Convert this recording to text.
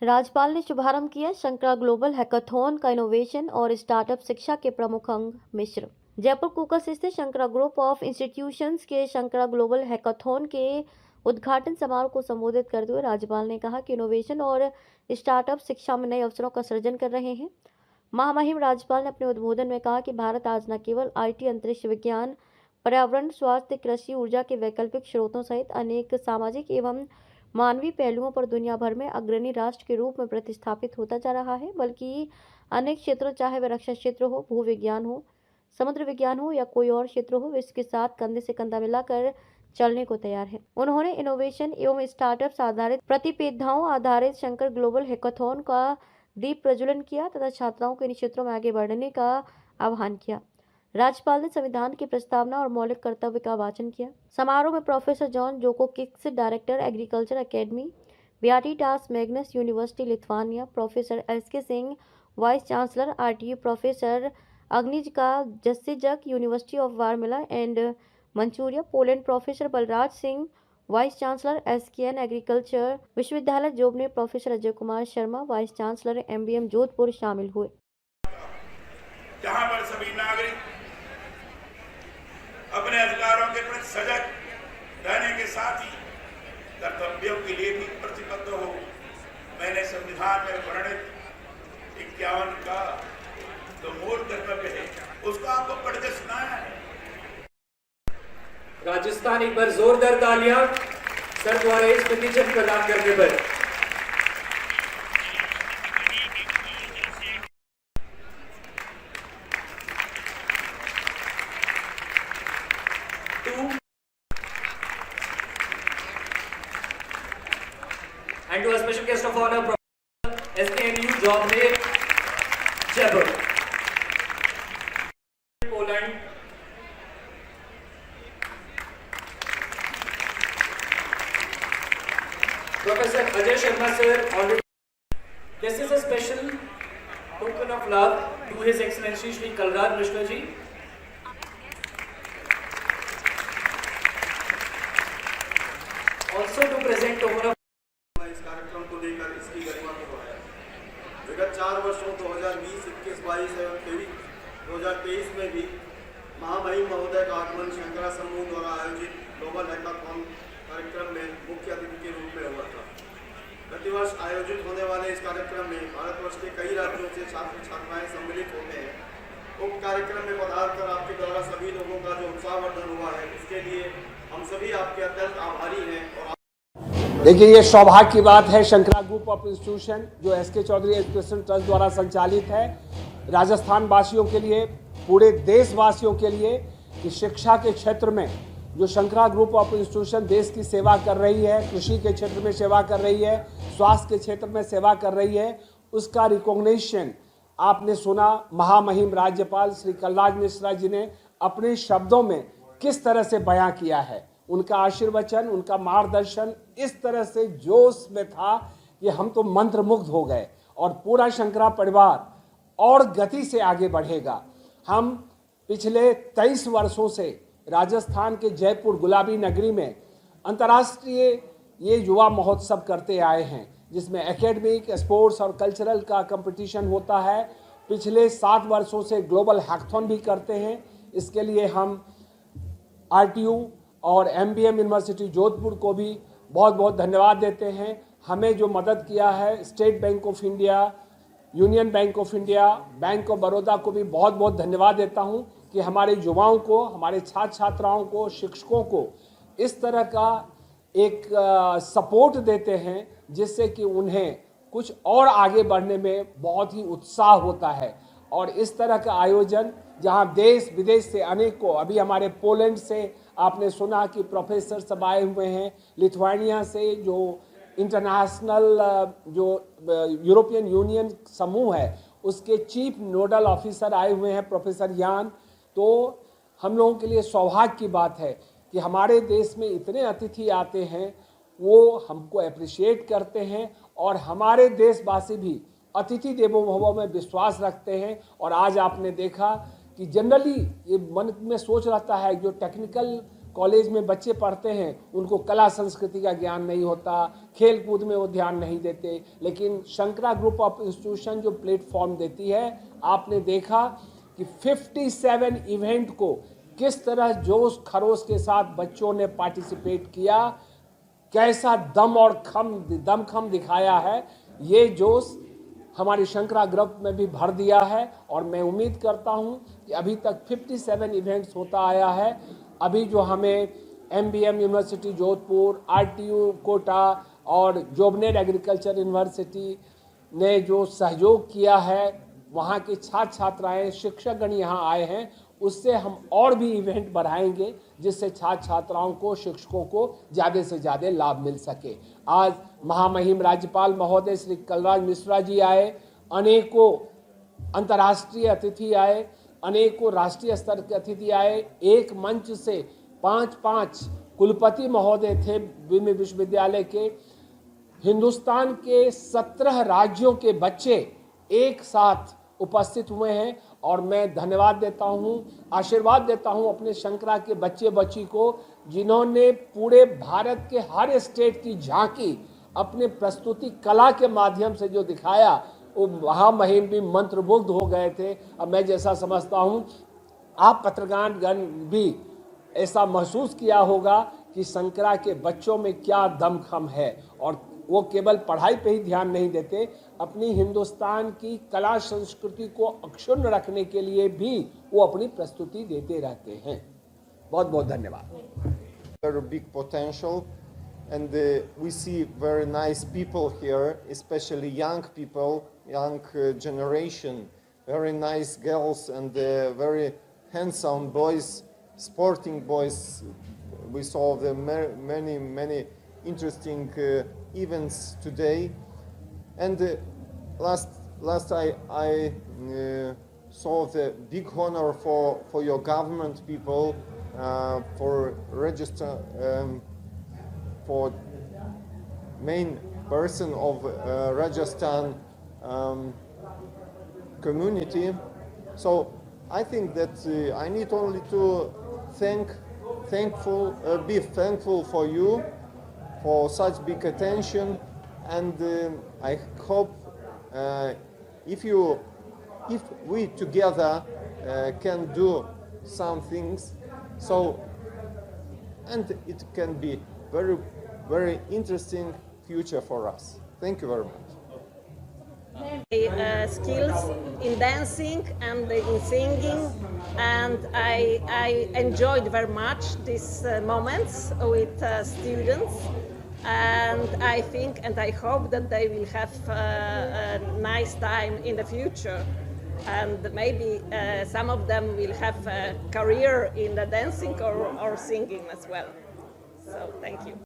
राज्यपाल ने शुभारंभ किया शंकरा ग्लोबल हैकाथॉन का इनोवेशन और स्टार्टअप शिक्षा के प्रमुख अंग मिश्र। जयपुर कुकस स्थित शंकरा ग्रुप ऑफ इंस्टीट्यूशंस के शंकरा ग्लोबल हैकाथॉन के उद्घाटन समारोह को संबोधित करते हुए राज्यपाल ने कहा कि इनोवेशन और स्टार्टअप शिक्षा में नए अवसरों का सृजन कर रहे हैं। महामहिम राज्यपाल ने अपने उद्बोधन में कहा कि भारत आज न केवल IT, अंतरिक्ष विज्ञान, पर्यावरण, स्वास्थ्य, कृषि, ऊर्जा के वैकल्पिक स्रोतों सहित अनेक सामाजिक एवं मानवीय पहलुओं पर दुनिया भर में अग्रणी राष्ट्र के रूप में प्रतिस्थापित होता जा रहा है, बल्कि अनेक क्षेत्रों, चाहे वह रक्षा क्षेत्र हो, भू विज्ञान हो, समुद्र विज्ञान हो या कोई और क्षेत्र हो, इसके साथ कंधे से कंधा मिलाकर चलने को तैयार है। उन्होंने इनोवेशन एवं स्टार्टअप्स आधारित प्रतिस्पर्धाओं आधारित शंकर ग्लोबल हैकाथॉन का दीप प्रज्वलन किया तथा छात्राओं को इन क्षेत्रों में आगे बढ़ने का आह्वान किया। राज्यपाल ने संविधान की प्रस्तावना और मौलिक कर्तव्य का वाचन किया। समारोह में professor John Joko Kicks, director agriculture academy, Vytautas Magnus university Lithuania, professor SK Singh, vice chancellor RTU, professor Agnieszka जस्सिजक, university of Warmia and Manchuria, Poland, professor Balraj Singh, vice chancellor SKN agriculture विश्वविद्यालय Jobner, professor Ajay Kumar Sharma, vice chancellor MBM Jodhpur शामिल हुए। जहां पर सभी नागरिक अपने अधिकारों के प्रति सजग रहने के साथ ही कर्तव्यों के लिए भी प्रतिबद्ध हो। मैंने संविधान में वर्णित 51 का जो मूल कर्तव्य है उसको आपको पढ़ के सुनाया है। राजस्थान एक बार जोरदार तालियां सर द्वारा इस प्रतिजन प्रदान करने पर। And to a special guest of honor, Professor SKNU Job Jaipur, Poland. Professor Ajay Sharma sir already. This is a special token of love to His Excellency Shri Kalraj Mishra ji. Also to present over इस कार्यक्रम को लेकर इसकी गरिमा को बढ़ाया। विगत 4 वर्षों 2020, 21, 22 एवं 2023 में भी महामहिम महोदय का आगमन शंकरा समूह द्वारा आयोजित ग्लोबल हैकाथॉन कार्यक्रम में मुख्य अतिथि के रूप में हुआ था। प्रतिवर्ष आयोजित होने वाले इस कार्यक्रम में भारतवर्ष के कई राज्यों से छात्र छात्राएं सम्मिलित होते हैं। उक्त कार्यक्रम में पधार कर आपके द्वारा सभी लोगों का जो उत्साहवर्धन हुआ है, इसके लिए हम सभी आपके अत्यंत आभारी हैं। और देखिए, ये सौभाग्य की बात है, शंकरा ग्रुप ऑफ इंस्टीट्यूशन जो SK चौधरी एजुकेशन ट्रस्ट द्वारा संचालित है, राजस्थान वासियों के लिए, पूरे देशवासियों के लिए, कि शिक्षा के क्षेत्र में जो शंकरा ग्रुप ऑफ इंस्टीट्यूशन देश की सेवा कर रही है, कृषि के क्षेत्र में सेवा कर रही है, स्वास्थ्य के क्षेत्र में सेवा कर रही है, उसका रिकॉग्निशन आपने सुना। महामहिम राज्यपाल श्री कलराज मिश्रा जी ने अपने शब्दों में किस तरह से बयां किया है। उनका आशीर्वचन, उनका मार्गदर्शन इस तरह से जोश में था कि हम तो मंत्रमुग्ध हो गए। और पूरा शंकरा परिवार और गति से आगे बढ़ेगा। हम पिछले 23 वर्षों से राजस्थान के जयपुर गुलाबी नगरी में अंतर्राष्ट्रीय ये युवा महोत्सव करते आए हैं, जिसमें एकेडमिक, स्पोर्ट्स और कल्चरल का कंपटीशन होता है। पिछले 7 वर्षों से ग्लोबल हैकाथॉन भी करते हैं। इसके लिए हम RTU और MBM यूनिवर्सिटी जोधपुर को भी बहुत बहुत धन्यवाद देते हैं। हमें जो मदद किया है, state bank of India, union bank of India, bank of Baroda को भी बहुत बहुत धन्यवाद देता हूं कि हमारे युवाओं को, हमारे छात्र छात्राओं को, शिक्षकों को इस तरह का एक सपोर्ट देते हैं, जिससे कि उन्हें कुछ और आगे बढ़ने में बहुत ही उत्साह होता है। और इस तरह का आयोजन जहां देश विदेश से अनेकों, अभी हमारे पोलैंड से आपने सुना कि प्रोफेसर सब आए हुए हैं, लिथुआनिया से जो इंटरनेशनल जो यूरोपियन यूनियन समूह है उसके चीफ नोडल ऑफिसर आए हुए हैं, प्रोफेसर यान। तो हम लोगों के लिए सौभाग्य की बात है कि हमारे देश में इतने अतिथि आते हैं, वो हमको अप्रिशिएट करते हैं और हमारे देशवासी भी अतिथि देवो भव में विश्वास रखते हैं। और आज आपने देखा कि जनरली ये मन में सोच रहता है जो टेक्निकल कॉलेज में बच्चे पढ़ते हैं उनको कला संस्कृति का ज्ञान नहीं होता, खेल कूद में वो ध्यान नहीं देते, लेकिन शंकरा ग्रुप ऑफ इंस्टीट्यूशन जो प्लेटफॉर्म देती है, आपने देखा कि 57 इवेंट को किस तरह जोश खरोश के साथ बच्चों ने पार्टिसिपेट किया, कैसा दमखम दिखाया है। ये जोश हमारी शंकरा ग्रुप में भी भर दिया है और मैं उम्मीद करता हूं कि अभी तक 57 इवेंट्स होता आया है। अभी जो हमें MBM university Jodhpur, RTU Kota और जोबनेट एग्रीकल्चर यूनिवर्सिटी ने जो सहयोग किया है, वहाँ के छात्र छात्राएँ शिक्षकगण यहाँ आए हैं, उससे हम और भी इवेंट बढ़ाएंगे जिससे छात्र छात्राओं को, शिक्षकों को ज़्यादा से ज़्यादा लाभ मिल सके। आज महामहिम राज्यपाल महोदय श्री कलराज मिश्रा जी आए, अनेकों अंतर्राष्ट्रीय अतिथि आए, अनेकों राष्ट्रीय स्तर के अतिथि आए। एक मंच से 5 कुलपति महोदय थे विश्वविद्यालय के। हिंदुस्तान के 17 राज्यों के बच्चे एक साथ उपस्थित हुए हैं और मैं धन्यवाद देता हूं, आशीर्वाद देता हूं अपने शंकरा के बच्चे बच्ची को, जिन्होंने पूरे भारत के हर स्टेट की झांकी अपने प्रस्तुति कला के माध्यम से जो दिखाया, वो महामहिम भी मंत्रमुग्ध हो गए थे। अब मैं जैसा समझता हूं आप पत्रकारगण भी ऐसा महसूस किया होगा कि शंकरा के बच्चों में क्या दमखम है, और वो केवल पढ़ाई पे ही ध्यान नहीं देते, अपनी हिंदुस्तान की कला संस्कृति को अक्षुण्ण रखने के लिए भी वो अपनी प्रस्तुति देते रहते हैं। बहुत बहुत धन्यवाद। Very big potential, and we see very nice people here, especially young people, young generation, very nice girls and very handsome boys, sporting boys. We saw the many interesting events today, and last I saw the big honor for your government people for register for main person of Rajasthan community. So I think that I need only to be thankful for you for such big attention, and I hope if we together can do some things, so and it can be very interesting future for us. Thank you very much. Skills in dancing and in singing, and I enjoyed very much these moments with students, and I think and I hope that they will have a nice time in the future, and maybe some of them will have a career in the dancing or singing as well. So thank you.